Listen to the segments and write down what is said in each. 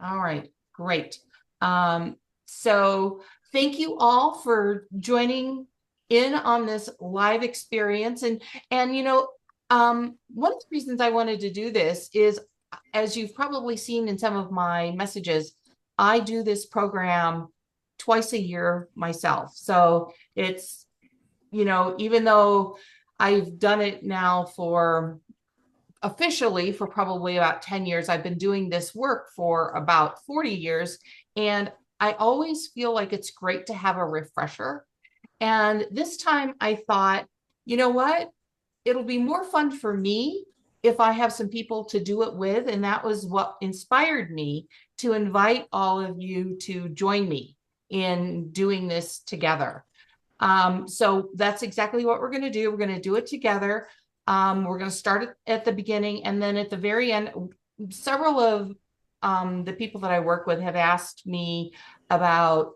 All right, great. So thank you all for joining in on this live experience. And one of the reasons I wanted to do this is, as you've probably seen in some of my messages, I do this program twice a year myself. So it's, even though I've done it now for officially for probably about 10 years. I've been doing this work for about 40 years. And I always feel like it's great to have a refresher. And this time I thought, you know what? It'll be more fun for me if I have some people to do it with. And that was what inspired me to invite all of you to join me in doing this together. So that's exactly what we're going to do. We're going to do it together. We're going to start at the beginning, and then at the very end, several of the people that I work with have asked me about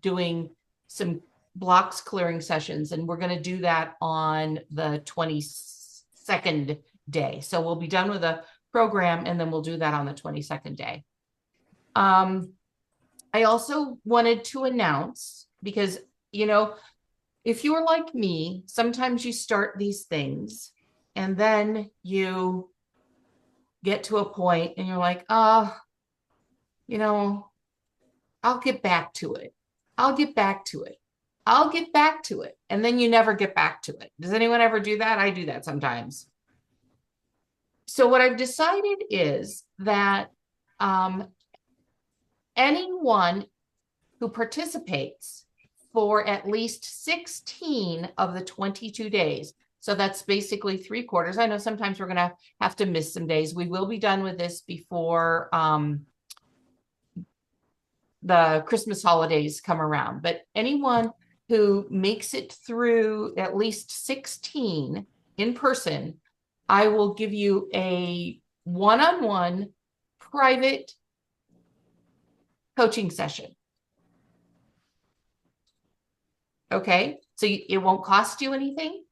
doing some blocks clearing sessions, and we're going to do that on the 22nd day. So we'll be done with the program, and then we'll do that on the 22nd day. I also wanted to announce, because if you're like me, sometimes you start these things and then you get to a point and you're like, I'll get back to it. I'll get back to it. I'll get back to it. And then you never get back to it. Does anyone ever do that? I do that sometimes. So what I've decided is that anyone who participates for at least 16 of the 22 days. So that's basically 3/4. I know sometimes we're going to have to miss some days. We will be done with this before the Christmas holidays come around. But anyone who makes it through at least 16 in person, I will give you a one-on-one private coaching session. Okay, so it won't cost you anything.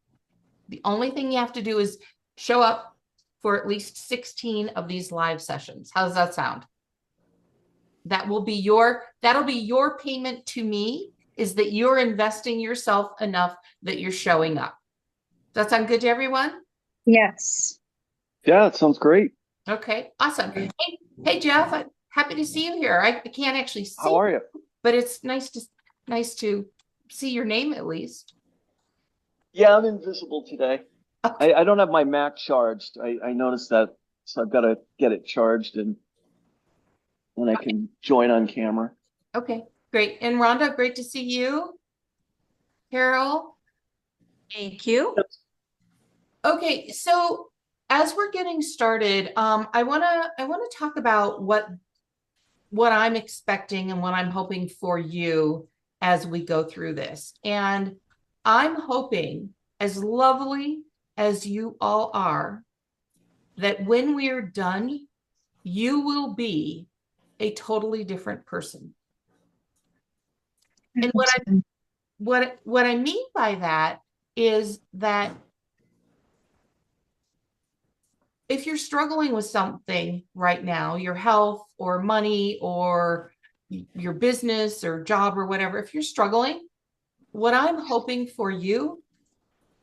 The only thing you have to do is show up for at least 16 of these live sessions. How does that sound? That'll be your payment to me, is that you're investing yourself enough that you're showing up. Does that sound good to everyone? Yes. Yeah, it sounds great. Okay, awesome. Hey Jeff, I'm happy to see you here. I can't actually see How are you? but it's nice to see your name at least. Yeah, I'm invisible today. Okay. I don't have my Mac charged. I noticed that, so I've got to get it charged and then I can join on camera. Okay, great. And Rhonda, great to see you. Carol. Thank you. Okay, so as we're getting started, I wanna talk about what I'm expecting and what I'm hoping for you as we go through this. And I'm hoping, as lovely as you all are, that when we are done, you will be a totally different person. And what I mean by that is that if you're struggling with something right now, your health or money or your business or job or whatever, if you're struggling, what I'm hoping for you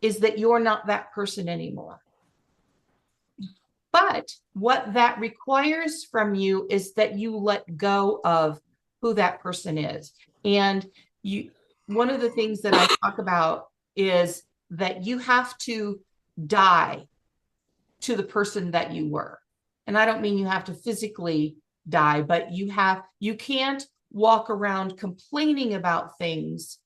is that you're not that person anymore. But what that requires from you is that you let go of who that person is. And one of the things that I talk about is that you have to die to the person that you were. And I don't mean you have to physically die, but you can't walk around complaining about things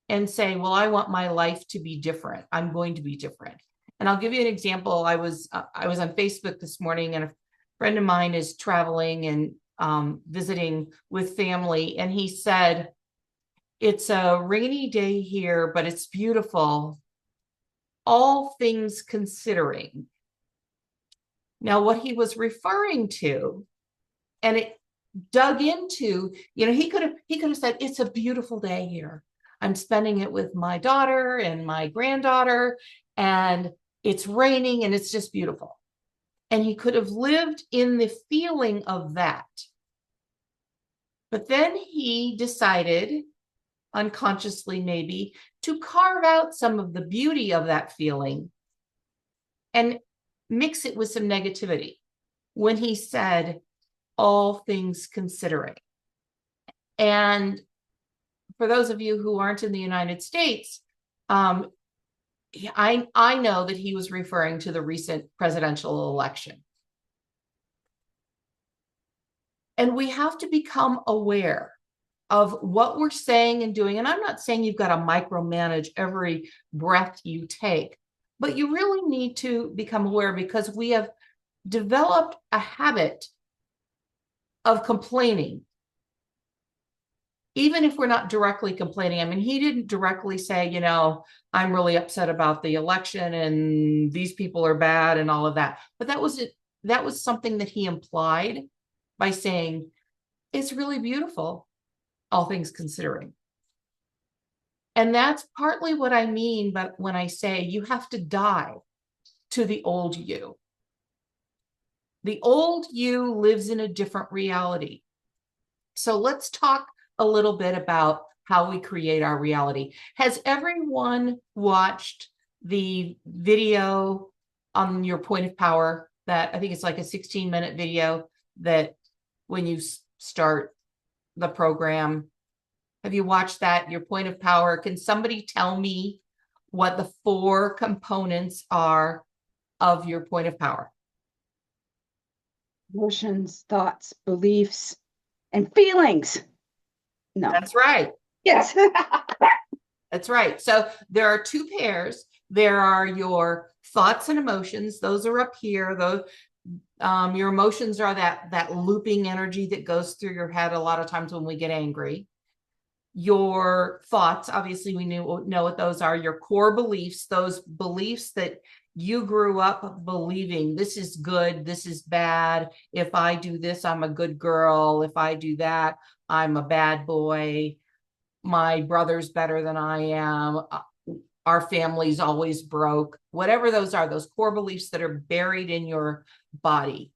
and say, well, I want my life to be different. I'm going to be different. And I'll give you an example. I was on Facebook this morning, and a friend of mine is traveling and visiting with family. And he said, it's a rainy day here, but it's beautiful, all things considering. Now, what he was referring to, and it dug into, he could have said, it's a beautiful day here. I'm spending it with my daughter and my granddaughter, and it's raining and it's just beautiful. And he could have lived in the feeling of that. But then he decided, unconsciously maybe, to carve out some of the beauty of that feeling and mix it with some negativity when he said, all things considering. And for those of you who aren't in the United States, I know that he was referring to the recent presidential election. And we have to become aware of what we're saying and doing. And I'm not saying you've got to micromanage every breath you take, but you really need to become aware, because we have developed a habit of complaining. Even if we're not directly complaining. I mean, he didn't directly say, you know, I'm really upset about the election and these people are bad and all of that. But that was it. That was something that he implied by saying, it's really beautiful, all things considering. And that's partly what I mean, but when I say you have to die to the old you. The old you lives in a different reality. So let's talk a little bit about how we create our reality. Has everyone watched the video on your point of power? That I think it's like a 16-minute video that when you start the program, have you watched that? Your point of power. Can somebody tell me what the 4 components are of your point of power? Emotions, thoughts, beliefs, and feelings. No. That's right. Yes. That's right. So there are 2 pairs. There are your thoughts and emotions. Those are up here. Those, your emotions are that looping energy that goes through your head a lot of times when we get angry. Your thoughts, obviously, we know what those are. Your core beliefs, those beliefs that you grew up believing. This is good. This is bad. If I do this, I'm a good girl. If I do that, I'm a bad boy. My brother's better than I am. Our family's always broke. Whatever those are, those core beliefs that are buried in your body.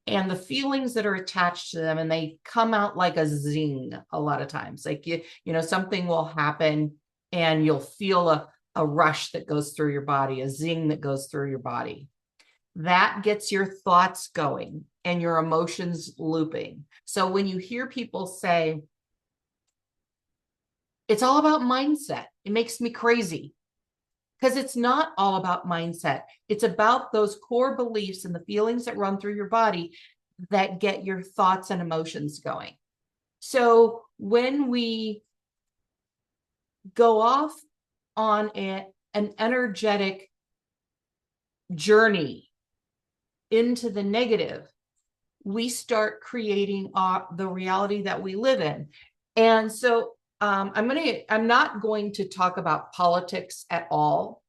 And the feelings that are attached to them, and they come out like a zing a lot of times. Like, you know, something will happen and you'll feel a rush that goes through your body, a zing that goes through your body. That gets your thoughts going and your emotions looping. So when you hear people say, it's all about mindset, it makes me crazy. Because it's not all about mindset. It's about those core beliefs and the feelings that run through your body that get your thoughts and emotions going. So when we go off on an energetic journey into the negative, we start creating the reality that we live in. And so I'm not going to talk about politics at all.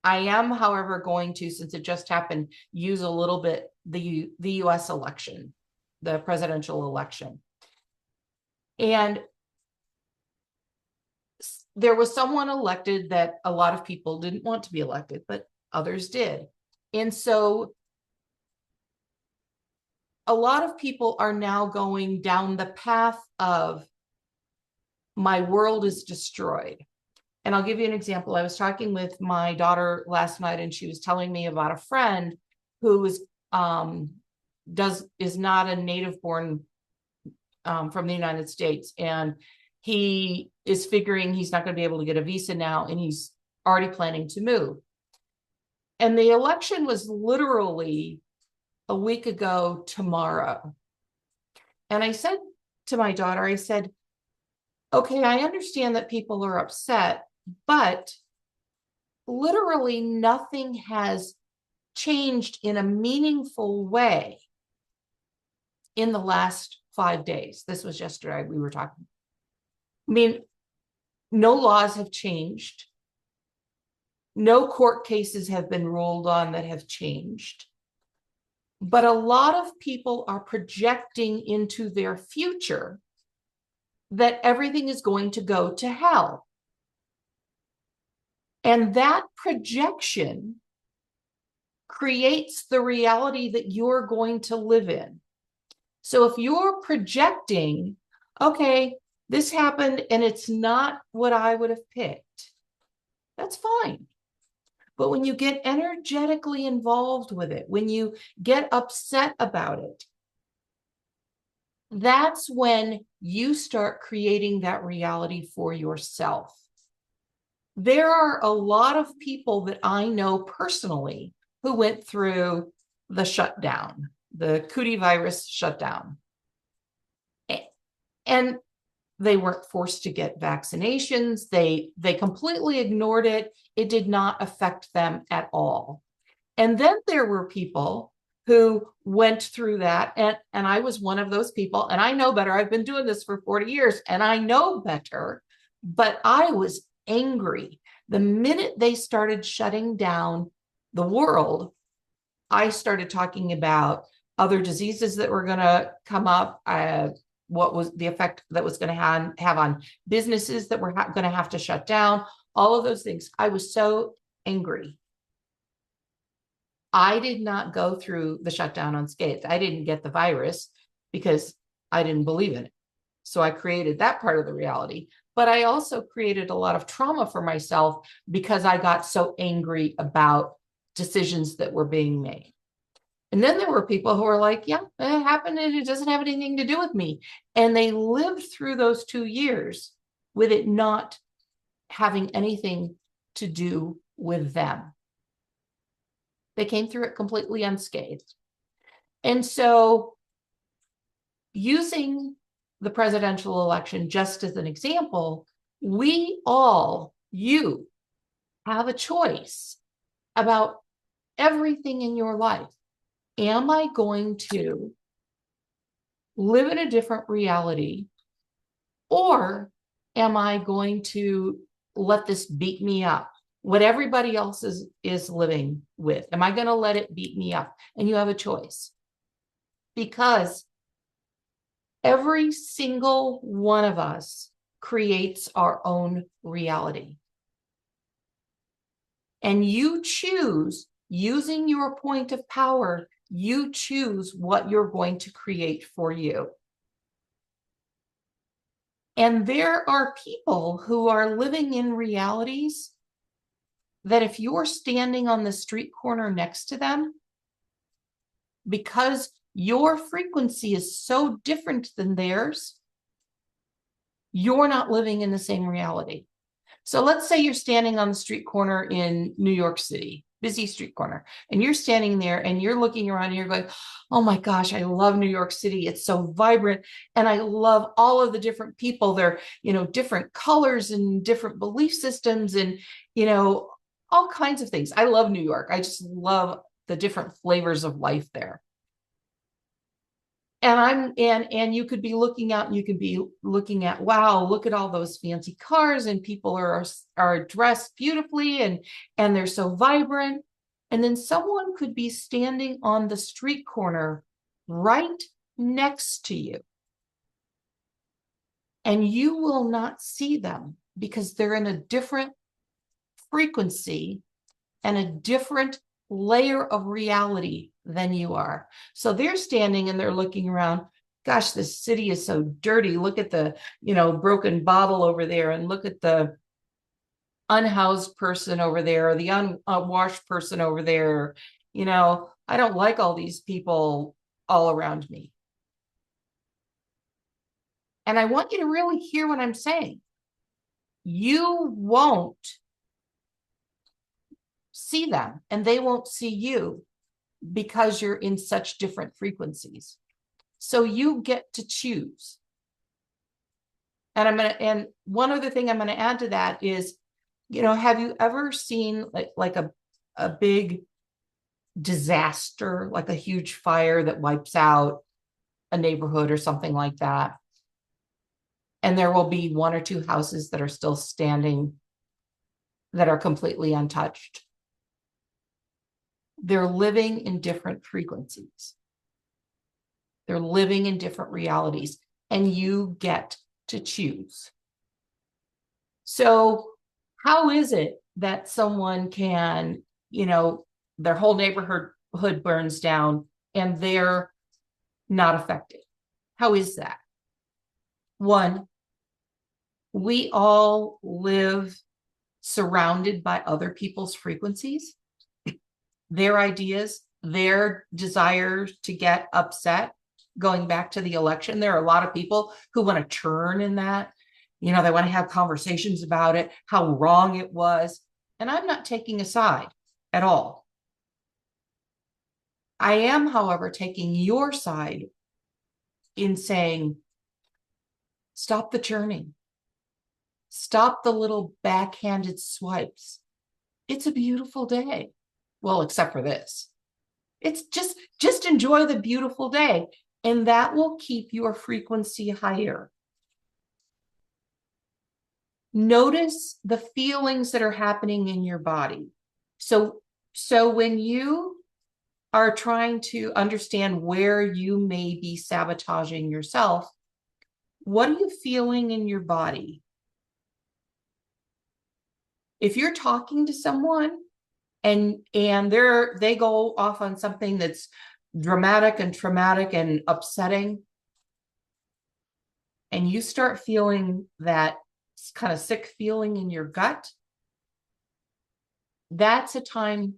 I am, however, going to, since it just happened, use a little bit the US election, the presidential election. And there was someone elected that a lot of people didn't want to be elected, but others did. And so a lot of people are now going down the path of, my world is destroyed. And I'll give you an example. I was talking with my daughter last night, and she was telling me about a friend who is not a native born from the United States, and he is figuring he's not going to be able to get a visa now, and he's already planning to move. And the election was literally a week ago tomorrow. And I said to my daughter, I said, okay, I understand that people are upset, but literally nothing has changed in a meaningful way in the last 5 days. This was yesterday we were talking. I mean, no laws have changed. No court cases have been ruled on that have changed. But a lot of people are projecting into their future that everything is going to go to hell. And that projection creates the reality that you're going to live in. So if you're projecting, okay, this happened and it's not what I would have picked, that's fine. But when you get energetically involved with it, when you get upset about it, that's when you start creating that reality for yourself. There are a lot of people that I know personally who went through the shutdown, the Cootie virus shutdown. And they weren't forced to get vaccinations. They completely ignored it. It did not affect them at all. And then there were people who went through that. And I was one of those people. And I know better. I've been doing this for 40 years and I know better. But I was angry. The minute they started shutting down the world, I started talking about other diseases that were going to come up, what was the effect that was going to have on businesses that were going to have to shut down, all of those things. I was so angry. I did not go through the shutdown unscathed. I didn't get the virus because I didn't believe in it. So I created that part of the reality. But I also created a lot of trauma for myself because I got so angry about decisions that were being made. And then there were people who were like, yeah, it happened and it doesn't have anything to do with me. And they lived through those 2 years with it not having anything to do with them. They came through it completely unscathed. And so using the presidential election just as an example, you have a choice about everything in your life. Am I going to live in a different reality, or am I going to let this beat me up? What everybody else is living with, am I going to let it beat me up? And you have a choice, because every single one of us creates our own reality. And you choose, using your point of power, you choose what you're going to create for you. And there are people who are living in realities that if you're standing on the street corner next to them, because your frequency is so different than theirs, you're not living in the same reality. So let's say you're standing on the street corner in New York City, busy street corner, and you're standing there and you're looking around and you're going, oh my gosh, I love New York City. It's so vibrant. And I love all of the different people. They're, different colors and different belief systems and, all kinds of things. I love New York. I just love the different flavors of life there. And you could be looking out and you could be looking at, wow, look at all those fancy cars and people are dressed beautifully and they're so vibrant. And then someone could be standing on the street corner right next to you. And you will not see them because they're in a different frequency and a different layer of reality than you are. So they're standing and they're looking around. Gosh, this city is so dirty. Look at the, broken bottle over there, and look at the unhoused person over there, or the unwashed person over there. I don't like all these people all around me. And I want you to really hear what I'm saying. You won't see them and they won't see you because you're in such different frequencies. So you get to choose. And one other thing I'm going to add to that is, have you ever seen like a big disaster, like a huge fire that wipes out a neighborhood or something like that? And there will be 1 or 2 houses that are still standing that are completely untouched. They're living in different frequencies. They're living in different realities, and you get to choose. So how is it that someone can, their whole neighborhood burns down and they're not affected? How is that? One, we all live surrounded by other people's frequencies, their ideas, their desires to get upset. Going back to the election, there are a lot of people who want to churn in that. You know, they want to have conversations about it, how wrong it was. And I'm not taking a side at all. I am, however, taking your side in saying, stop the churning. Stop the little backhanded swipes. It's a beautiful day. Well, except for this. It's just enjoy the beautiful day, and that will keep your frequency higher. Notice the feelings that are happening in your body. So when you are trying to understand where you may be sabotaging yourself, what are you feeling in your body? If you're talking to someone and they go off on something that's dramatic and traumatic and upsetting, and you start feeling that kind of sick feeling in your gut, that's a time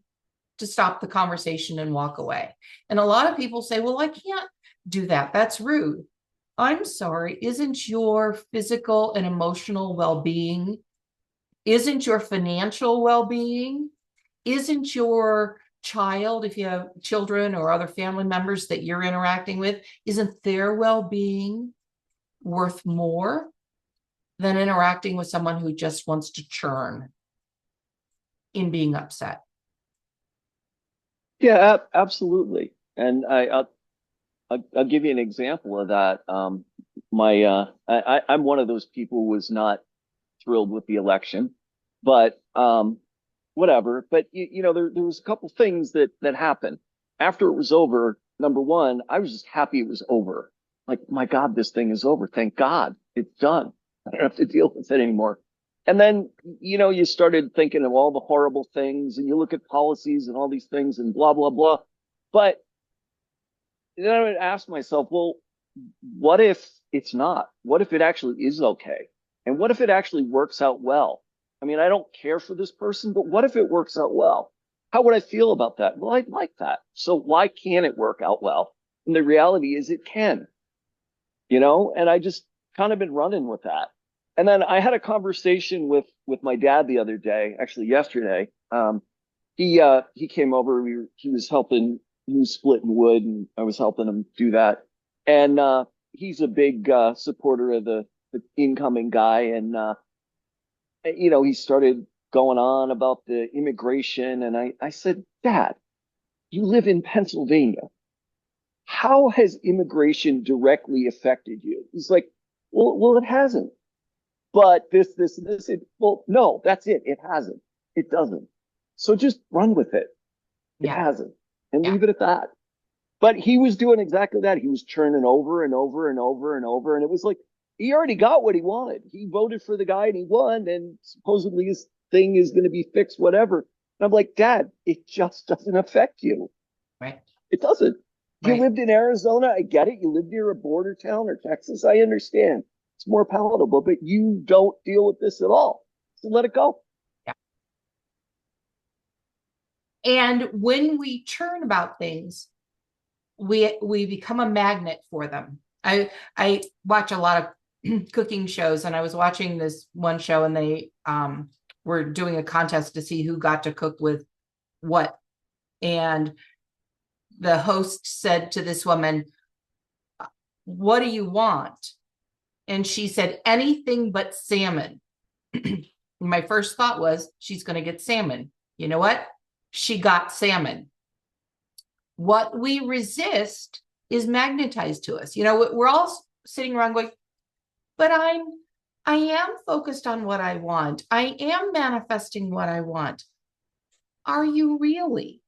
to stop the conversation and walk away. And a lot of people say, well, I can't do that. That's rude. I'm sorry. Isn't your physical and emotional well-being, isn't your financial well-being, isn't your child, if you have children or other family members that you're interacting with, isn't their well-being worth more than interacting with someone who just wants to churn in being upset? Yeah, absolutely. And I'll give you an example of that. I'm one of those people who was not thrilled with the election, but whatever. But you know, there was a couple things that happened after it was over. Number one, I was just happy it was over. Like, my God, this thing is over. Thank God it's done. I don't have to deal with it anymore. And then, you know, you started thinking of all the horrible things, and you look at policies and all these things and blah, blah, blah. But then I would ask myself, well, what if it's not? What if it actually is okay? And what if it actually works out well? I mean, I don't care for this person, but what if it works out well? How would I feel about that? Well, I'd like that. So why can't it work out well? And the reality is it can, you know, and I just kind of been running with that. And then I had a conversation with my dad the other day, actually yesterday. He came over. He was splitting wood, and I was helping him do that. And he's a big supporter of the incoming guy, and you know, he started going on about the immigration, and I said, Dad, you live in Pennsylvania. How has immigration directly affected you? He's like, well, it hasn't. But this, and this. Well, no, that's it. It hasn't. It doesn't. So just run with it. It hasn't. And leave it at that. But he was doing exactly that. He was churning over and over and over and over. And it was like, he already got what he wanted. He voted for the guy and he won. And supposedly his thing is going to be fixed, whatever. And I'm like, Dad, it just doesn't affect you. Right. It doesn't. Right. You lived in Arizona. I get it. You lived near a border town, or Texas. I understand. It's more palatable, but you don't deal with this at all. So let it go. Yeah. And when we churn about things, we become a magnet for them. I watch a lot of cooking shows, and I was watching this one show, and they were doing a contest to see who got to cook with what. And the host said to this woman, what do you want? And she said, anything but salmon. My first thought was, she's going to get salmon. You know what? She got salmon. What we resist is magnetized to us. You know, we're all sitting around going, but I am focused on what I want. I am manifesting what I want. Are you really?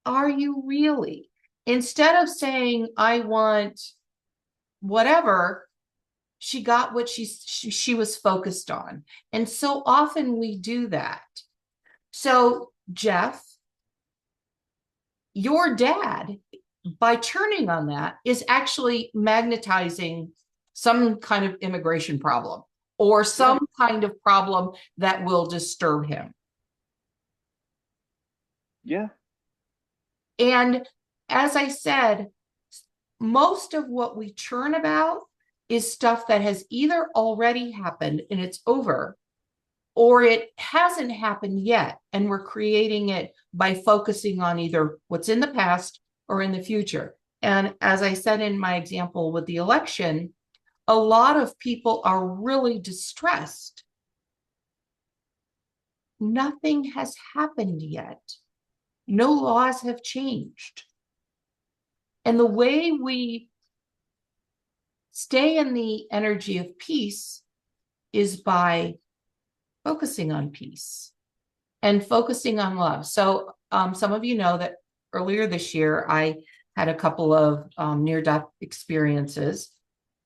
Are you really? Instead of saying, I want whatever, she got what she was focused on. And so often we do that. So, Jeff, your dad by turning on that is actually magnetizing some kind of immigration problem or some kind of problem that will disturb him. Yeah. And as I said, most of what we churn about is stuff that has either already happened and it's over, or it hasn't happened yet. And we're creating it by focusing on either what's in the past or in the future. And as I said in my example with the election, a lot of people are really distressed. Nothing has happened yet. No laws have changed. And the way we stay in the energy of peace is by focusing on peace and focusing on love. So some of you know that earlier this year, I had a couple of near-death experiences.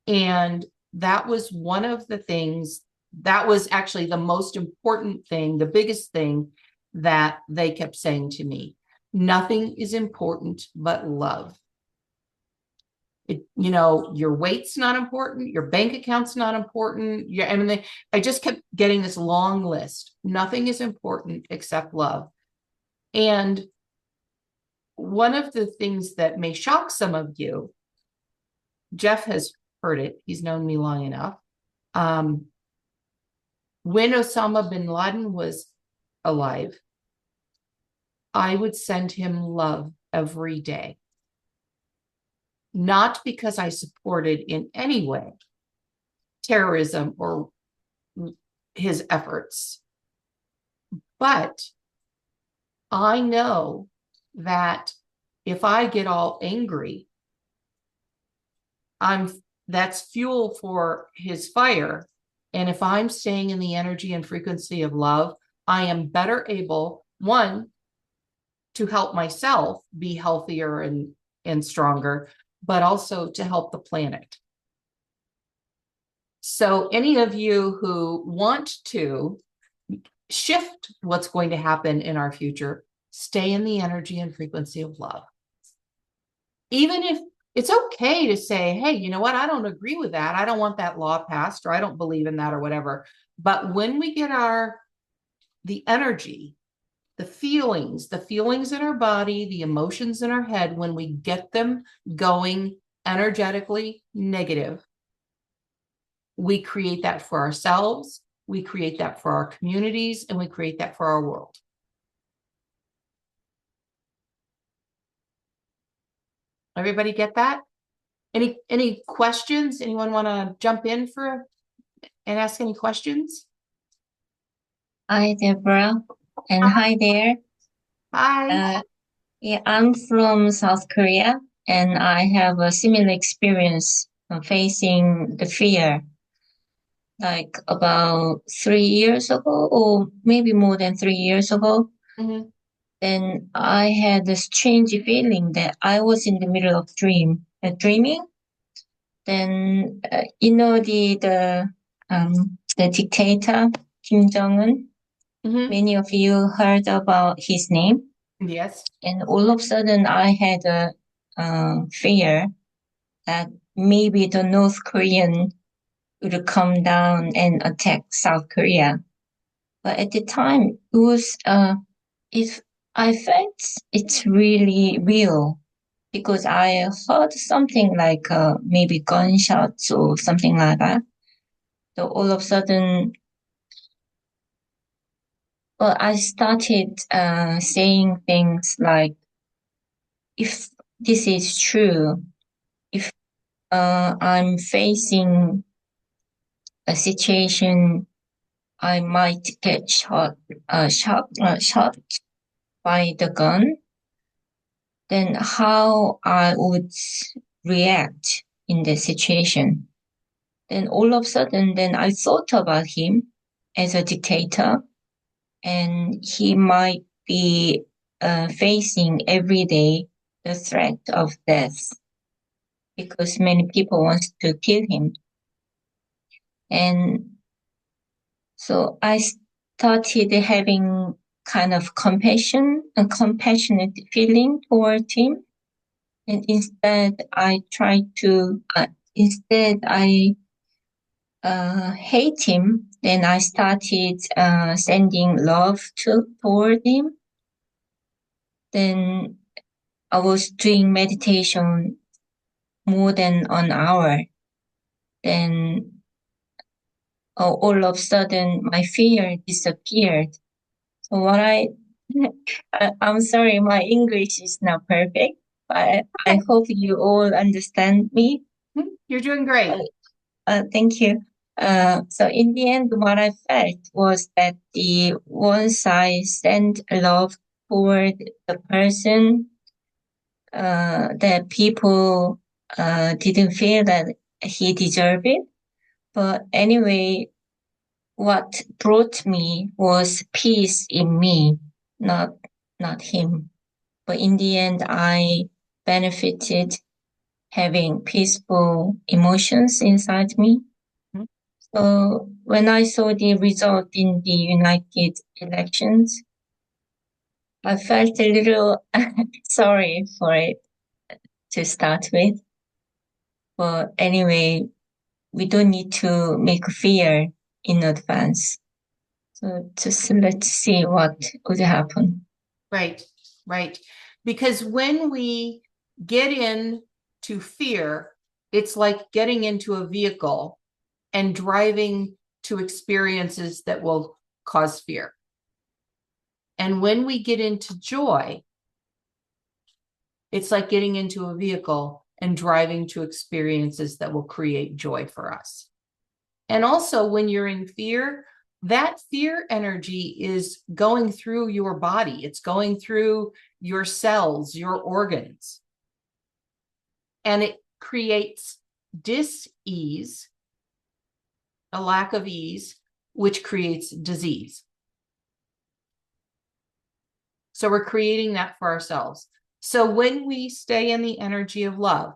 And that was one of the things, that was actually the most important thing, the biggest thing that they kept saying to me. Nothing is important but love. Your weight's not important, your bank account's not important. I just kept getting this long list. Nothing is important except love. And one of the things that may shock some of you, Jeff has heard it, he's known me long enough. When Osama bin Laden was alive, I would send him love every day. Not because I supported in any way terrorism or his efforts, but I know that if I get all angry, that's fuel for his fire. And if I'm staying in the energy and frequency of love, I am better able, one, to help myself be healthier and stronger, but also to help the planet. So any of you who want to shift what's going to happen in our future, stay in the energy and frequency of love. Even if it's okay to say, hey, you know what? I don't agree with that. I don't want that law passed, or I don't believe in that, or whatever. But when we get the energy, the feelings in our body, the emotions in our head, when we get them going energetically negative, we create that for ourselves, we create that for our communities, and we create that for our world. Everybody get that? Any questions? Anyone want to jump in and ask any questions? Hi, Deborah, and hi there. Hi. Yeah, I'm from South Korea, and I have a similar experience facing the fear. Like about 3 years ago, or maybe more than 3 years ago, Mhm. then I had this strange feeling that I was in the middle of dreaming. Then the dictator Kim Jong-un. Mhm. Many of you heard about his name. Yes. And all of a sudden, I had a fear that maybe the North Korean would come down and attack South Korea. But at the time, I felt it's really real because I heard something like maybe gunshots or something like that. So all of a sudden, I started saying things like, if this is true, if I'm facing a situation, I might get shot by the gun, then how I would react in the situation. Then all of a sudden, then I thought about him as a dictator, and he might be facing every day the threat of death because many people want to kill him. And so I started having kind of a compassionate feeling toward him. And instead, I try to, instead, I hate him. Then I started sending love toward him. Then I was doing meditation more than an hour. Then all of a sudden, my fear disappeared. So what I'm sorry, my English is not perfect, but I hope you all understand me. You're doing great. Thank you. So in the end, what I felt was that once I sent love toward the person, that people didn't feel that he deserved it. But anyway, what brought me was peace in me, not him. But in the end, I benefited having peaceful emotions inside me. Mhm. So when I saw the result in the United elections, I felt a little sorry for it to start with. But anyway, we don't need to make fear in advance. So just let's see what would happen. Right, right. Because when we get into fear, it's like getting into a vehicle and driving to experiences that will cause fear. And when we get into joy, it's like getting into a vehicle and driving to experiences that will create joy for us. And also, when you're in fear, that fear energy is going through your body, it's going through your cells, your organs, and it creates dis-ease, a lack of ease, which creates disease. So we're creating that for ourselves. So when we stay in the energy of love,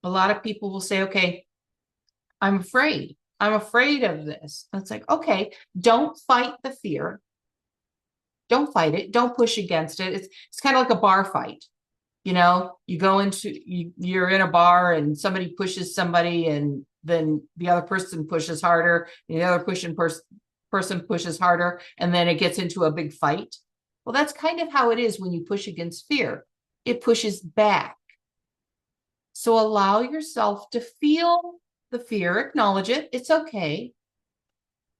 a lot of people will say, okay, I'm afraid. I'm afraid of this. It's like, okay, don't fight the fear. Don't fight it. Don't push against it. It's kind of like a bar fight. You know, you're in a bar and somebody pushes somebody, and then the other person pushes harder, and the other person pushes harder, and then it gets into a big fight. Well, that's kind of how it is when you push against fear. It pushes back. So allow yourself to feel the fear, acknowledge it. It's okay.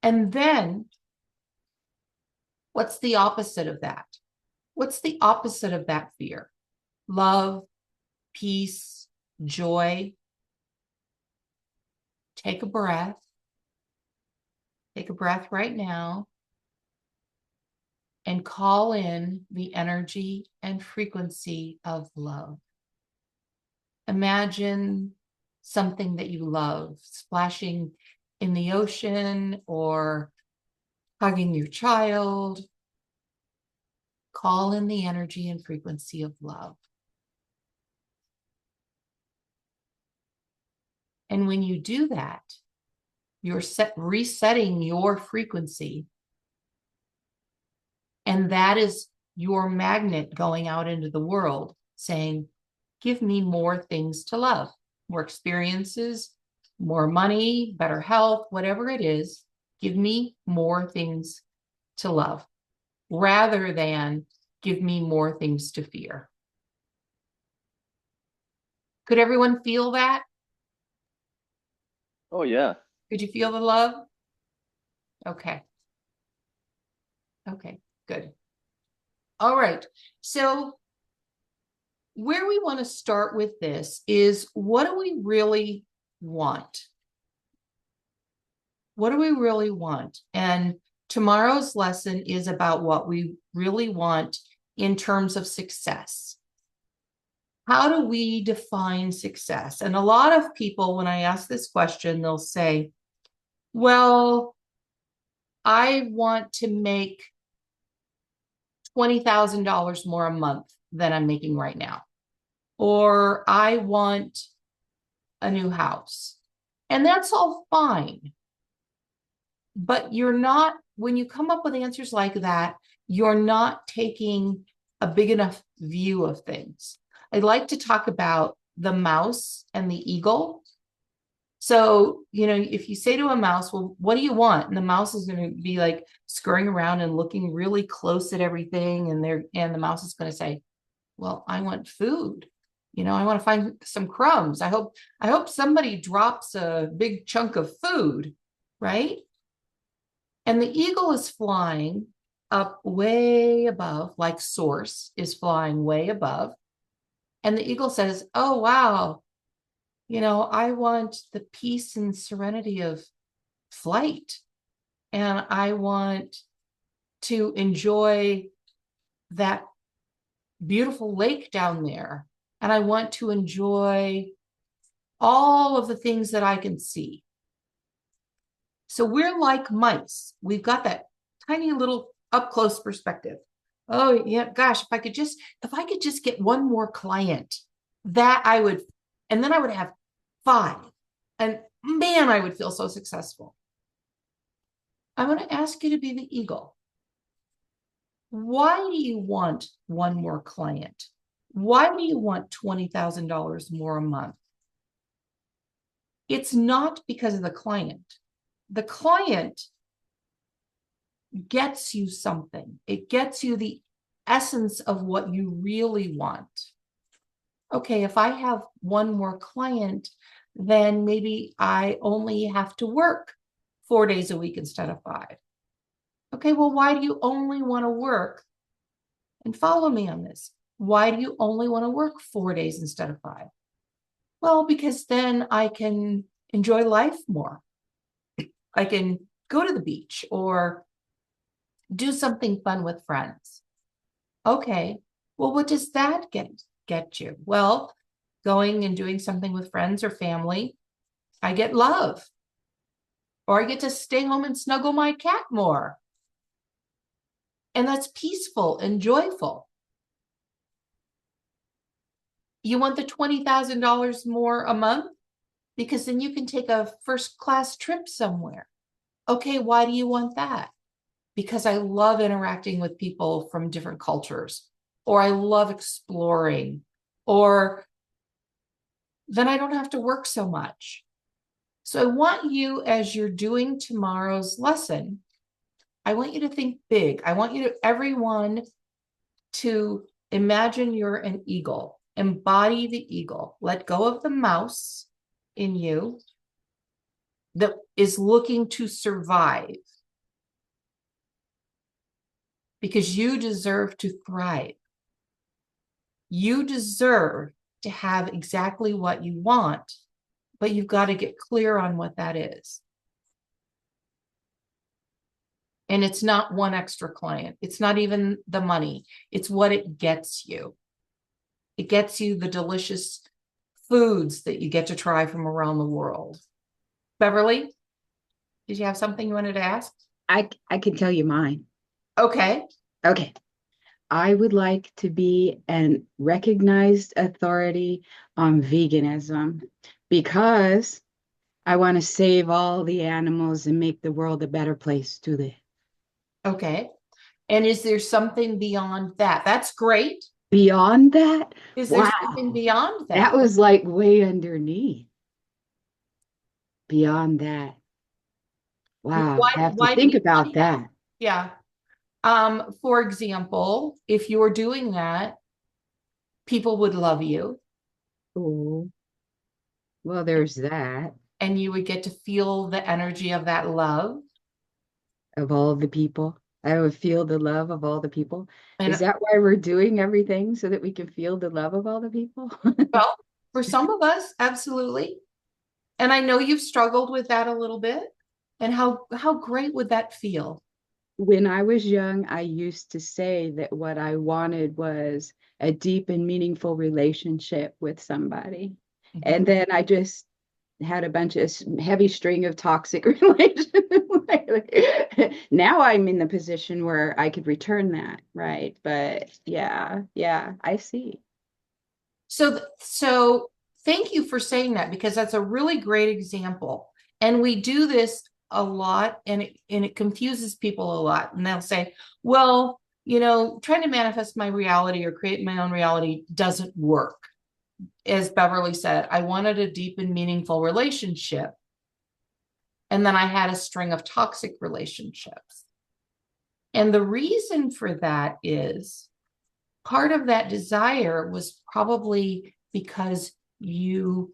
And then what's the opposite of that? What's the opposite of that fear? Love, peace, joy. Take a breath. Take a breath right now and call in the energy and frequency of love. Imagine something that you love splashing in the ocean or hugging your child. Call in the energy and frequency of love. And when you do that, you're resetting your frequency. And that is your magnet going out into the world saying, give me more things to love, more experiences, more money, better health, whatever it is. Give me more things to love rather than give me more things to fear. Could everyone feel that? Oh, yeah. Could you feel the love? Okay. Okay, good. All right. So where we want to start with this is, what do we really want? What do we really want? And tomorrow's lesson is about what we really want in terms of success. How do we define success? And a lot of people, when I ask this question, they'll say, well, I want to make $20,000 more a month than I'm making right now. Or I want a new house. And that's all fine. But you're not, when you come up with answers like that, you're not taking a big enough view of things. I like to talk about the mouse and the eagle. So, if you say to a mouse, well, what do you want? And the mouse is going to be like scurrying around and looking really close at everything. And the mouse is going to say, well, I want food. I want to find some crumbs. I hope somebody drops a big chunk of food, right? And the eagle is flying up way above, like Source is flying way above. And the eagle says, oh, wow, I want the peace and serenity of flight. And I want to enjoy that beautiful lake down there. And I want to enjoy all of the things that I can see. So we're like mice. We've got that tiny little up close perspective. Oh yeah, gosh, if I could just get one more client, and then I would have 5. And man, I would feel so successful. I want to ask you to be the eagle. Why do you want one more client? Why do you want $20,000 more a month? It's not because of the client. The client gets you something. It gets you the essence of what you really want. Okay, if I have one more client, then maybe I only have to work 4 days a week instead of 5. Okay, well, why do you only want to work? And follow me on this. Why do you only want to work 4 days instead of 5? Well, because then I can enjoy life more. I can go to the beach or do something fun with friends. Okay, well, what does that get you? Well, going and doing something with friends or family, I get love. Or I get to stay home and snuggle my cat more. And that's peaceful and joyful. You want the $20,000 more a month? Because then you can take a first-class trip somewhere. Okay, why do you want that? Because I love interacting with people from different cultures, or I love exploring, or then I don't have to work so much. So I want you, as you're doing tomorrow's lesson, I want you to think big. I want everyone to imagine you're an eagle. Embody the eagle. Let go of the mouse in you that is looking to survive, because you deserve to thrive. You deserve to have exactly what you want, but you've got to get clear on what that is. And it's not one extra client. It's not even the money. It's what it gets you. It gets you the delicious foods that you get to try from around the world. Beverly, did you have something you wanted to ask? I can tell you mine. Okay. Okay. I would like to be an recognized authority on veganism because I want to save all the animals and make the world a better place to live. Okay. And is there something beyond that? That's great. Beyond that? Is there Wow. something beyond that? That was like way underneath. Beyond that. Wow. I have to think about that. Yeah. For example, if you're doing that, people would love you. Oh, well, there's that. And you would get to feel the energy of that love. Of all the people. I would feel the love of all the people. And Is that why we're doing everything so that we can feel the love of all the people? well, for some of us, absolutely. And I know you've struggled with that a little bit. And how great would that feel? When I was young, I used to say that what I wanted was a deep and meaningful relationship with somebody. Mhm. And then I just had a bunch of heavy string of toxic relations. Now I'm in the position where I could return that, right? But yeah, I see. So thank you for saying that, because that's a really great example. And we do this a lot, and it confuses people a lot. And they'll say, well, trying to manifest my reality or create my own reality doesn't work. As Beverly said, I wanted a deep and meaningful relationship. And then I had a string of toxic relationships. And the reason for that is part of that desire was probably because you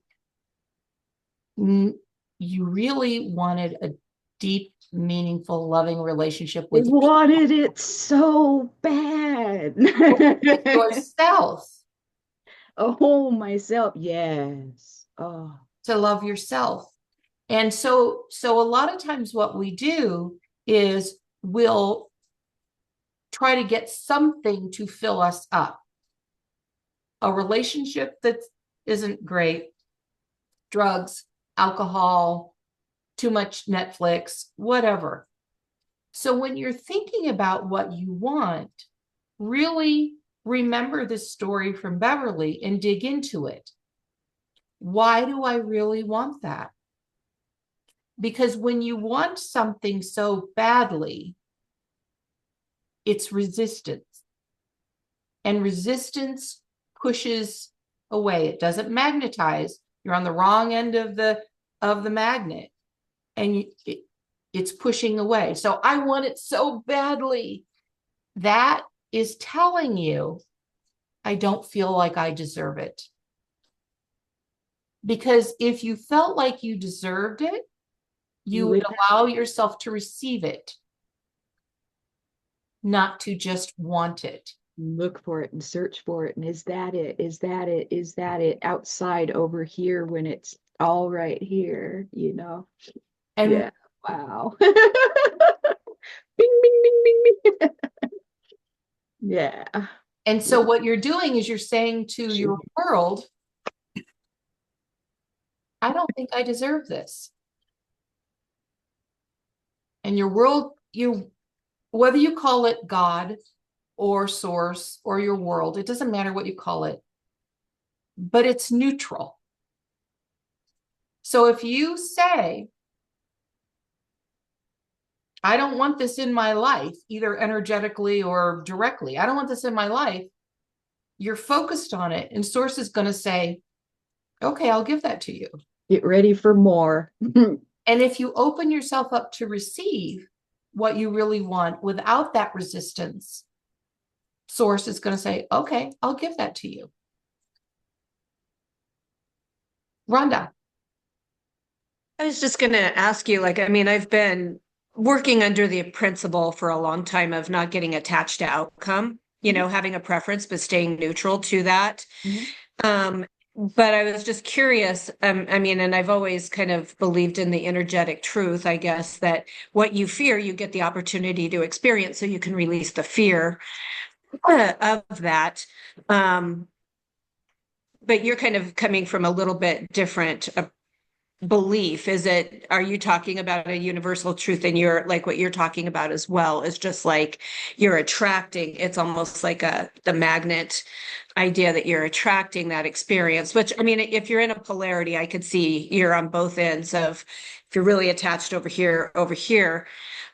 really wanted a deep, meaningful, loving relationship I with wanted it so bad. yourself, Oh, myself. Yes. Oh, to love yourself. And so a lot of times what we do is we'll try to get something to fill us up. A relationship that isn't great, drugs, alcohol, too much Netflix, whatever. So when you're thinking about what you want, really remember this story from Beverly and dig into it. Why do I really want that? Because when you want something so badly, it's resistance. And resistance pushes away. It doesn't magnetize. You're on the wrong end of the magnet, and it's pushing away. So I want it so badly. That is telling you, I don't feel like I deserve it. Because if you felt like you deserved it, you would allow yourself to receive it, not to just want it. look for it and search for it. And is that it? Is that it? Is that it outside over here when it's all right here, And Yeah. Wow. Bing, bing, bing, bing, bing. Yeah. And so what you're doing is you're saying to your world, I don't think I deserve this. And your world, whether you call it God or source or your world, it doesn't matter what you call it, but it's neutral. So if you say, I don't want this in my life, either energetically or directly, I don't want this in my life, you're focused on it, and source is going to say, okay, I'll give that to you. Get ready for more. And if you open yourself up to receive what you really want without that resistance, source is going to say, okay, I'll give that to you. Rhonda. I was just going to ask you, I've been working under the principle for a long time of not getting attached to outcome, having a preference, but staying neutral to that. But I was just curious, and I've always kind of believed in the energetic truth, I guess, that what you fear, you get the opportunity to experience so you can release the fear of that. But you're kind of coming from a little bit different belief. Are you talking about a universal truth, and you're like what you're talking about as well is just like you're attracting, it's almost like the magnet idea that you're attracting that experience, which if you're in a polarity, I could see you're on both ends of, if you're really attached over here.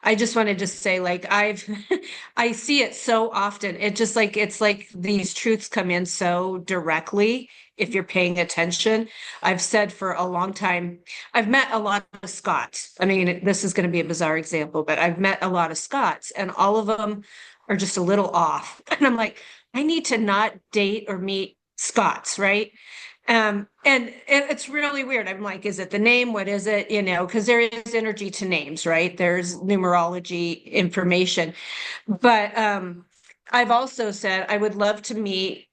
I just wanted to say, I see it so often. It's like these truths come in so directly if you're paying attention. I've said for a long time, I've met a lot of Scots. This is going to be a bizarre example, but I've met a lot of Scots, and all of them are just a little off. And I'm like, I need to not date or meet Scots, right? And it's really weird. I'm like, is it the name? What is it? Because there is energy to names, right? There's numerology information. But I've also said I would love to meet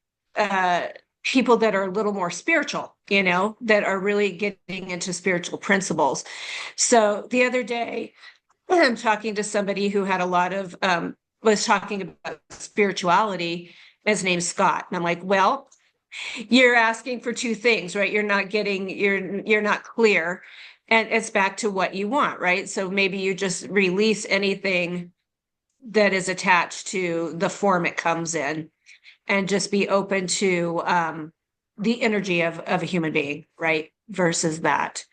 people that are a little more spiritual, that are really getting into spiritual principles. So the other day, I'm talking to somebody who had a lot of, was talking about spirituality. His name's Scott. And I'm like, well, you're asking for two things, right? You're not clear. And it's back to what you want, right? So maybe you just release anything that is attached to the form it comes in, and just be open to the energy of a human being, right? Versus that.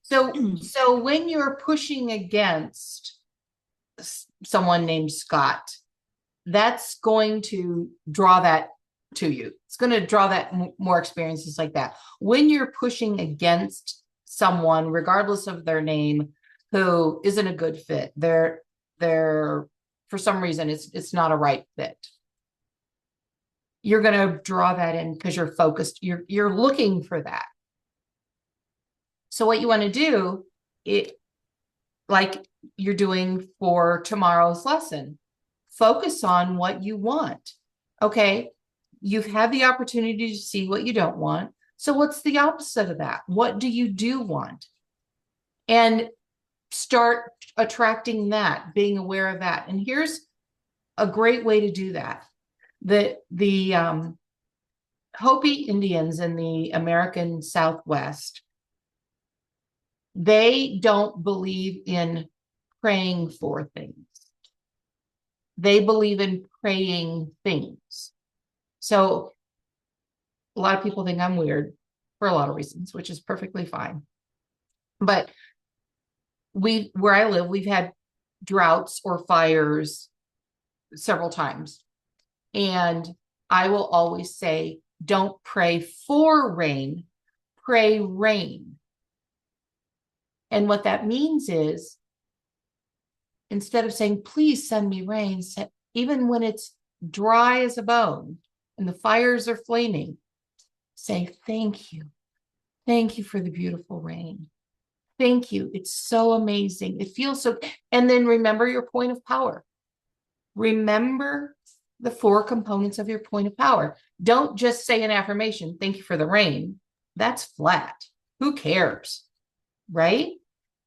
So when you're pushing against someone named Scott, that's going to draw that to you. It's going to draw that more experiences like that. When you're pushing against someone, regardless of their name, who isn't a good fit, they're for some reason it's not a right fit. You're going to draw that in because you're focused. You're looking for that. So what you want to do, like you're doing for tomorrow's lesson, focus on what you want. Okay, you've had the opportunity to see what you don't want. So what's the opposite of that? What do you do want? And start attracting that, being aware of that. And here's a great way to do that. The Hopi Indians in the American Southwest, they don't believe in praying for things. They believe in praying things. So a lot of people think I'm weird for a lot of reasons, which is perfectly fine. But where I live, we've had droughts or fires several times. And I will always say, don't pray for rain, pray rain. And what that means is, instead of saying, please send me rain, even when it's dry as a bone and the fires are flaming, say, thank you. Thank you for the beautiful rain. Thank you. It's so amazing. It feels so. And then remember your point of power. Remember the 4 components of your point of power. Don't just say an affirmation, thank you for the rain. That's flat. Who cares? Right?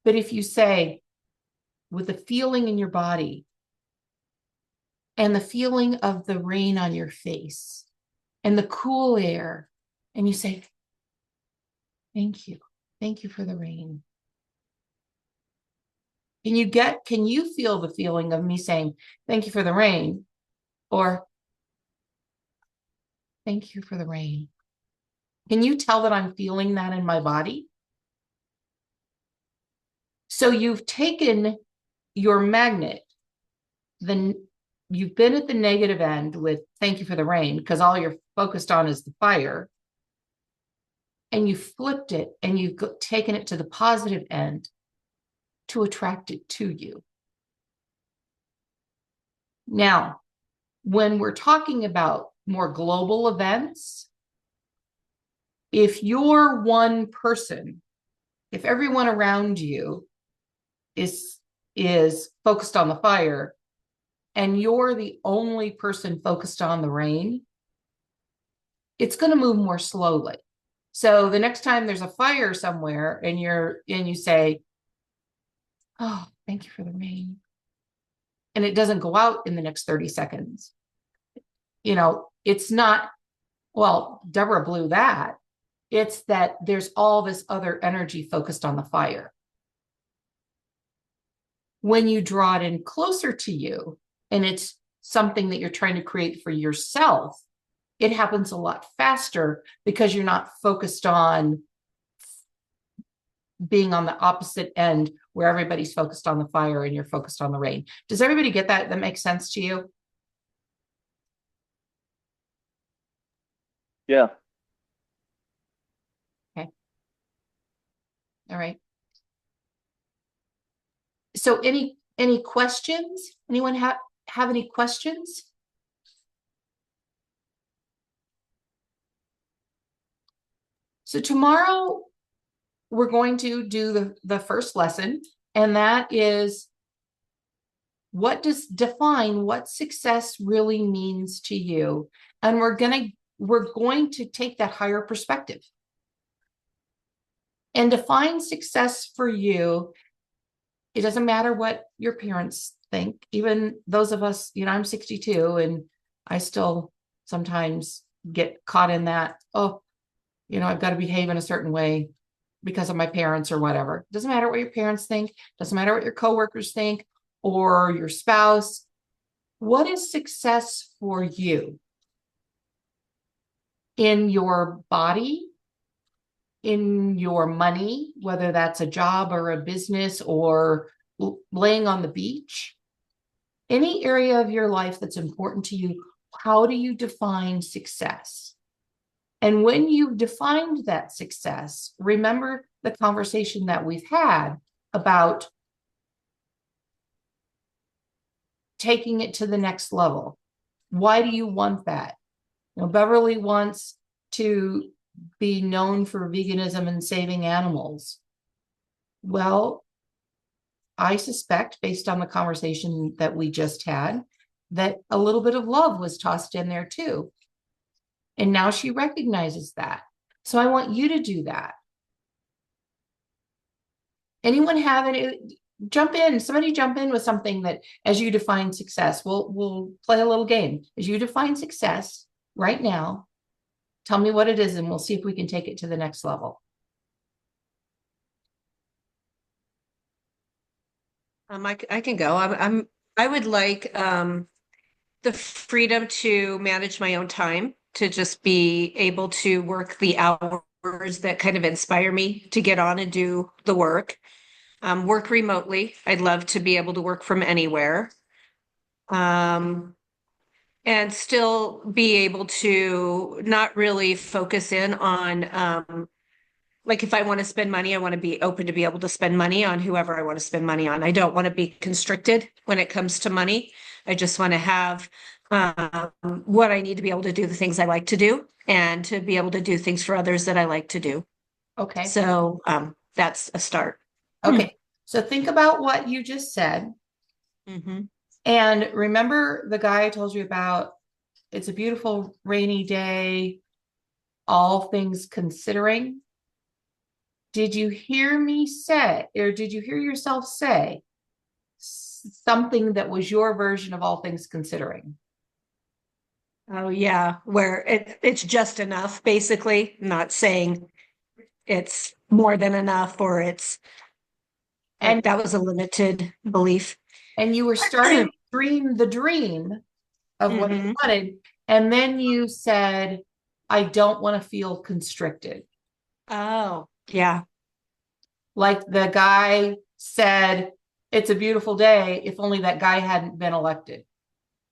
But if you say, with the feeling in your body and the feeling of the rain on your face and the cool air, and you say, thank you. Thank you for the rain. Can you feel the feeling of me saying, thank you for the rain, or thank you for the rain? Can you tell that I'm feeling that in my body? So you've taken your magnet, then you've been at the negative end with thank you for the rain, because all you're focused on is the fire. And you flipped it and you've taken it to the positive end to attract it to you. Now, when we're talking about more global events, if you're one person, if everyone around you is focused on the fire and you're the only person focused on the rain, it's going to move more slowly. So the next time there's a fire somewhere and you say, oh, thank you for the rain, and it doesn't go out in the next 30 seconds, it's not, well, Deborah blew that. It's that there's all this other energy focused on the fire. When you draw it in closer to you and it's something that you're trying to create for yourself, it happens a lot faster because you're not focused on being on the opposite end where everybody's focused on the fire and you're focused on the rain. Does everybody get that? That makes sense to you? Yeah. Okay. All right. So any questions? Anyone have any questions? So tomorrow we're going to do the first lesson, and that is define what success really means to you. And we're going to take that higher perspective and define success for you. It doesn't matter what your parents think, even those of us, I'm 62 and I still sometimes get caught in that, I've got to behave in a certain way because of my parents or whatever. It doesn't matter what your parents think. Doesn't matter what your coworkers think or your spouse. What is success for you? In your body, in your money, whether that's a job or a business or laying on the beach, Any area of your life that's important to you, how do you define success? And when you've defined that success, remember the conversation that we've had about taking it to the next level. Why do you want that? You know, Beverly wants to be known for veganism and saving animals. Well, I suspect, based on the conversation that we just had, that a little bit of love was tossed in there too. And now she recognizes that. So I want you to do that. Anyone have any? Jump in. Somebody jump in with something that, as you define success, we'll play a little game. As you define success right now, tell me what it is, and we'll see if we can take it to the next level. I can go. I would like the freedom to manage my own time, to just be able to work the hours that kind of inspire me to get on and do the work. Work remotely. I'd love to be able to work from anywhere. And still be able to not really focus in on like if I want to spend money, I want to be open to be able to spend money on whoever I want to spend money on. I don't want to be constricted when it comes to money. I just want to have what I need to be able to do the things I like to do, and to be able to do things for others that I like to do. Okay. So that's a start. Okay. So think about what you just said. Mm-hmm. And remember the guy I told you about, it's a beautiful rainy day, all things considering. Did you hear me say, or did you hear yourself say something that was your version of all things considering? Oh yeah, where it's just enough, basically, not saying it's more than enough, or it's And that was a limited belief. And you were starting to dream the dream of what you wanted. And then you said, I don't want to feel constricted. Oh, yeah. Like the guy said, it's a beautiful day if only that guy hadn't been elected.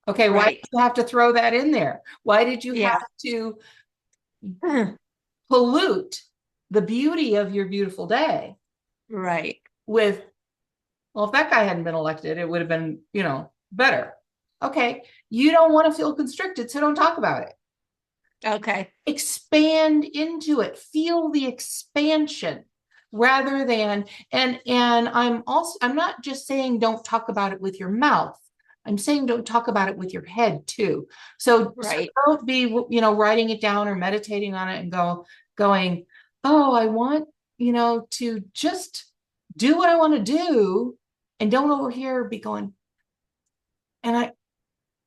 Okay, why did you have to throw that in there? Why did you have to pollute the beauty of your beautiful day? Right. With, well, if that guy hadn't been elected, it would have been, you know, better. Okay, you don't want to feel constricted, so don't talk about it. Okay. Expand into it. Feel the expansion rather than, and I'm not just saying don't talk about it with your mouth. I'm saying don't talk about it with your head too. So don't be, you know, writing it down or meditating on it and going, oh, I want, you know, to just do what I want to do, and don't over here be going, and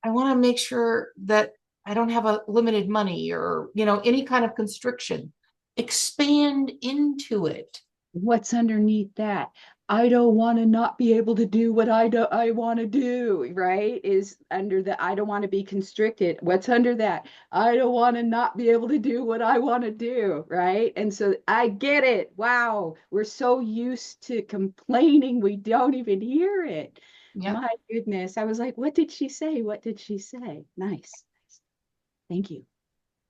I want to make sure that I don't have a limited money or, you know, any kind of constriction. Expand into it. What's underneath that? I don't want to not be able to do what I want to do, right? Is under the I don't want to be constricted. What's under that? I don't want to not be able to do what I want to do, right? And so I get it. Wow, we're so used to complaining we don't even hear it. Yep. My goodness. I was like, what did she say? What did she say? Nice. Thank you.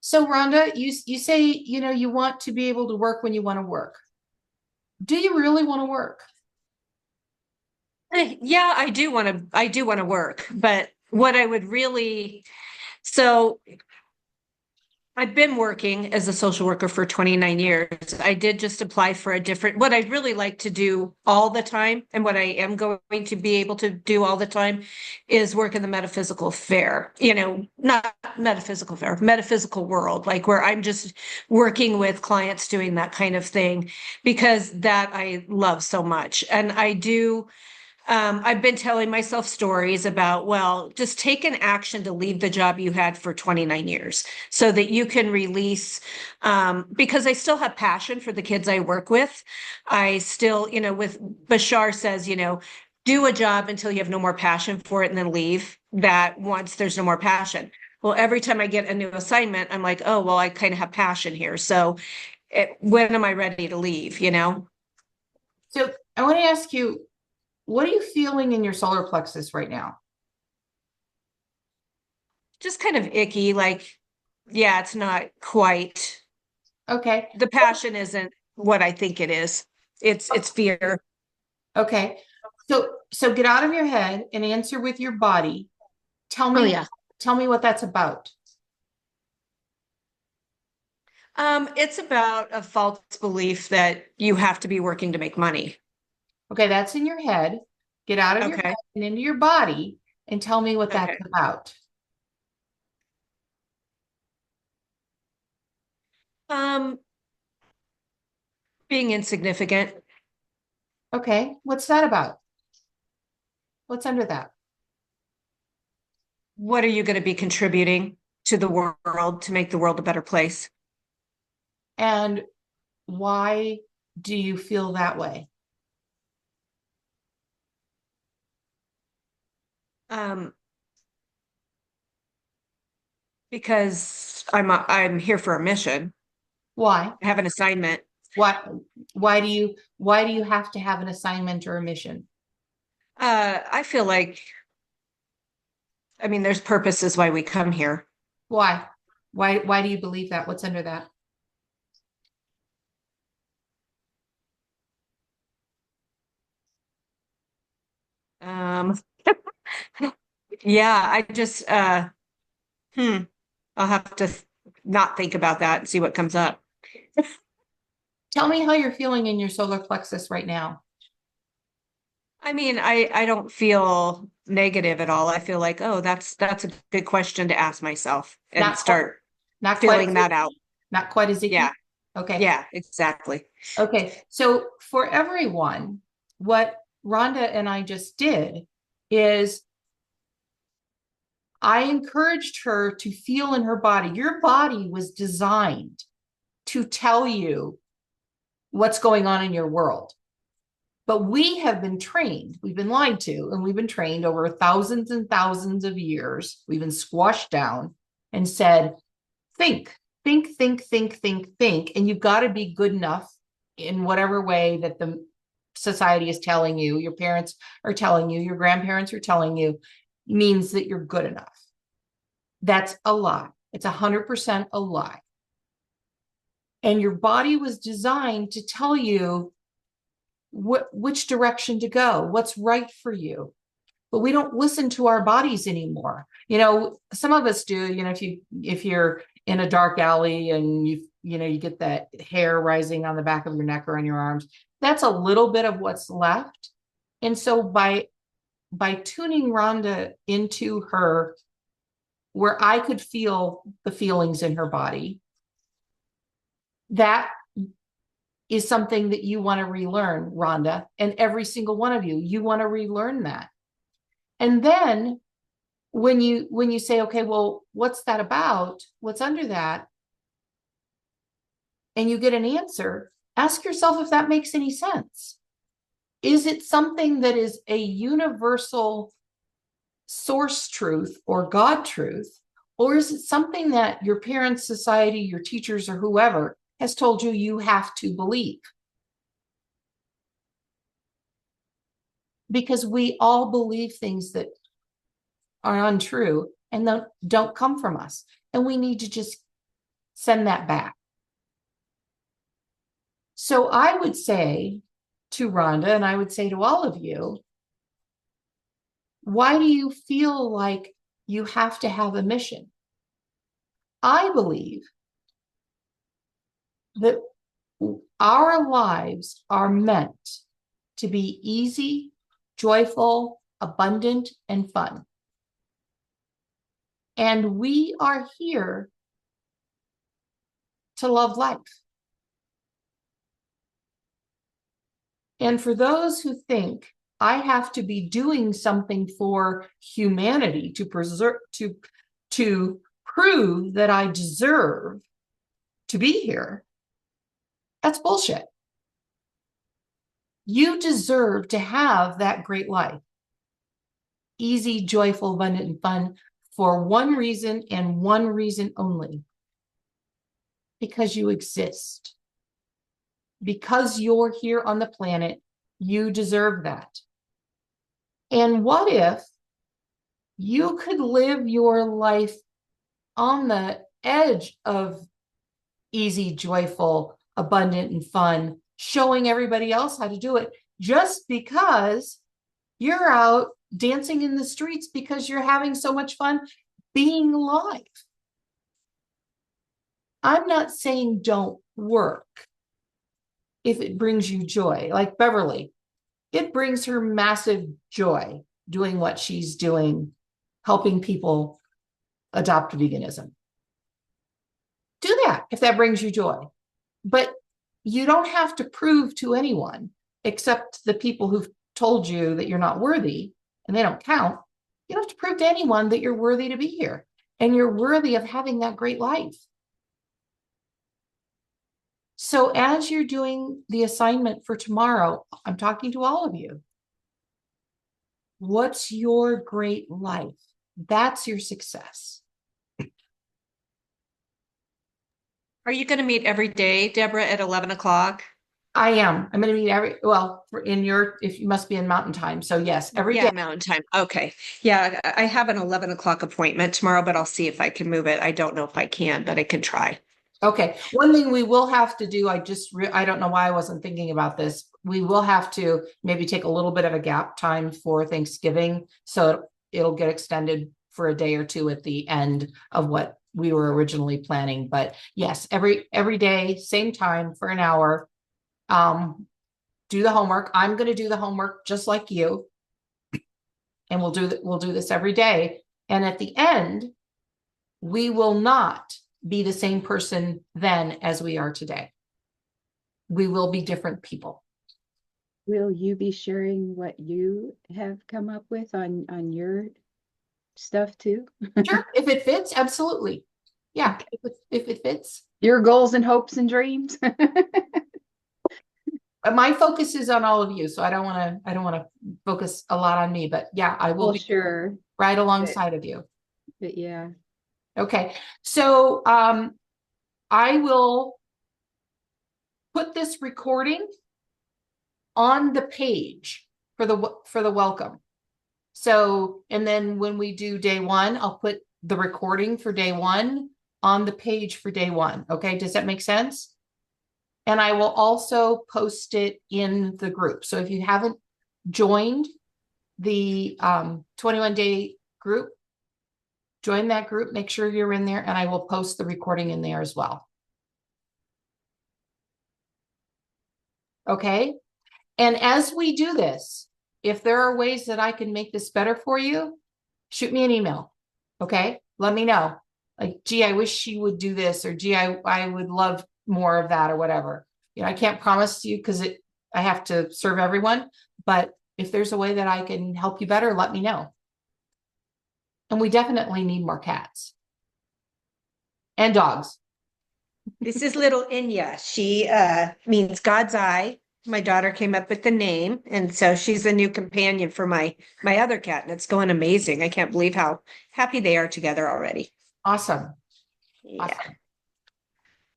So Rhonda, you say, you know, you want to be able to work when you want to work. Do you really want to work? Yeah, I do want to work, but what I would really, so I've been working as a social worker for 29 years. I did just apply for a different, what I'd really like to do all the time, and what I am going to be able to do all the time, is work in the metaphysical fair, you know, not metaphysical fair, metaphysical world, like where I'm just working with clients doing that kind of thing, because that I love so much. And I do, I've been telling myself stories about, well, just take an action to leave the job you had for 29 years so that you can release, because I still have passion for the kids I work with. I still, you know, with Bashar says, you know, do a job until you have no more passion for it and then leave that once there's no more passion. Well, every time I get a new assignment, I'm like, oh, well, I kind of have passion here. So when am I ready to leave, you know? So I want to ask you, what are you feeling in your solar plexus right now? just kind of icky, like, yeah, it's not quite, Okay, the passion isn't what I think it is. It's fear. okay. So get out of your head and answer with your body. Tell Oh me, yeah. tell me what that's about. It's about a false belief that you have to be working to make money. Okay, that's in your head. Get out of your Okay. head and into your body and tell me what that's Okay. about. Um, being insignificant. Okay, what's that about? What's under that? What are you going to be contributing to the world to make the world a better place? And why do you feel that way? Um, because I'm here for a mission. Why? I have an assignment. Why why do you have to have an assignment or a mission? I feel like, I mean, there's purposes why we come here. Why? Why do you believe that? What's under that? Um, yeah, I just I'll have to not think about that and see what comes up. Tell me how you're feeling in your solar plexus right now. I mean, I don't feel negative at all. I feel like, oh, that's a good question to ask myself and Not quite, start not quite filling that out. not quite as icky. Yeah. Okay. Yeah, exactly. Okay. So for everyone, what Rhonda and I just did is I encouraged her to feel in her body. Your body was designed to tell you what's going on in your world. But we have been trained, we've been lied to, and we've been trained over thousands and thousands of years. We've been squashed down and said, think, think. And you've got to be good enough in whatever way that the society is telling you, your parents are telling you, your grandparents are telling you, means that you're good enough. That's a lie. It's 100% a lie. And your body was designed to tell you which direction to go, what's right for you. But we don't listen to our bodies anymore. You know, some of us do. You know, if you're in a dark alley and you get that hair rising on the back of your neck or on your arms, that's a little bit of what's left. And so by tuning Rhonda into her, where I could feel the feelings in her body, that is something that you want to relearn, Rhonda, and every single one of you want to relearn that. And then when you say, okay, well, what's that about? What's under that? And you get an answer, ask yourself if that makes any sense. Is it something that is a universal source truth or God truth? Or is it something that your parents, society, your teachers, or whoever has told you you have to believe? Because we all believe things that are untrue and don't come from us. And we need to just send that back. So I would say to Rhonda, and I would say to all of you, why do you feel like you have to have a mission? I believe that our lives are meant to be easy, joyful, abundant, and fun. And we are here to love life. And for those who think I have to be doing something for humanity to prove that I deserve to be here, that's bullshit. You deserve to have that great life. Easy, joyful, abundant, and fun for one reason and one reason only. Because you exist. Because you're here on the planet, you deserve that. And what if you could live your life on the edge of easy, joyful, abundant, and fun, showing everybody else how to do it just because you're out dancing in the streets because you're having so much fun being alive. I'm not saying don't work if it brings you joy. Like Beverly, it brings her massive joy doing what she's doing, helping people adopt veganism. Do that if that brings you joy. But you don't have to prove to anyone except the people who've told you that you're not worthy and they don't count. You don't have to prove to anyone that you're worthy to be here and you're worthy of having that great life. So as you're doing the assignment for tomorrow, I'm talking to all of you. What's your great life? That's your success. Are you going to meet every day, Deborah, at 11 o'clock? I am. I'm going to meet if you must be in Mountain Time. So yes, every day. Yeah, Mountain Time. Okay. Yeah, I have an 11 o'clock appointment tomorrow, but I'll see if I can move it. I don't know if I can, but I can try. Okay. One thing we will have to do, I don't know why I wasn't thinking about this. We will have to maybe take a little bit of a gap time for Thanksgiving. So it'll get extended for a day or two at the end of what we were originally planning. But yes, every day, same time for an hour. Do the homework. I'm going to do the homework just like you. And we'll do this every day. And at the end, we will not be the same person then as we are today. We will be different people. Will you be sharing what you have come up with on your stuff too? Sure, if it fits, absolutely. Yeah, if it fits. Your goals and hopes and dreams. My focus is on all of you, so I don't want to focus a lot on me, but yeah, I will Well, be sure. right alongside of you. But yeah. Okay, so I will put this recording on the page for the welcome. So, and then when we do day one, I'll put the recording for day one on the page for day one. Okay, does that make sense? And I will also post it in the group. So if you haven't joined the 21-day group, join that group, make sure you're in there, and I will post the recording in there as well. Okay. And as we do this, if there are ways that I can make this better for you, shoot me an email. Okay. Let me know. Like, gee, I wish she would do this, or gee, I would love more of that, or whatever. You know, I can't promise you because I have to serve everyone, but if there's a way that I can help you better, let me know. And we definitely need more cats and dogs. This is little Inya. She means God's eye. My daughter came up with the name, and so she's a new companion for my other cat, and it's going amazing. I can't believe how happy they are together already. Awesome. Yeah. Awesome.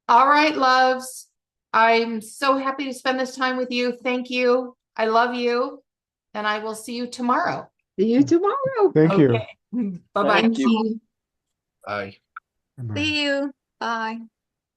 All right, loves. I'm so happy to spend this time with you. Thank you. I love you. And I will see you tomorrow. See you tomorrow. Thank you. Okay. Bye-bye. Thank you. Thank you. Bye. Bye. See you. Bye.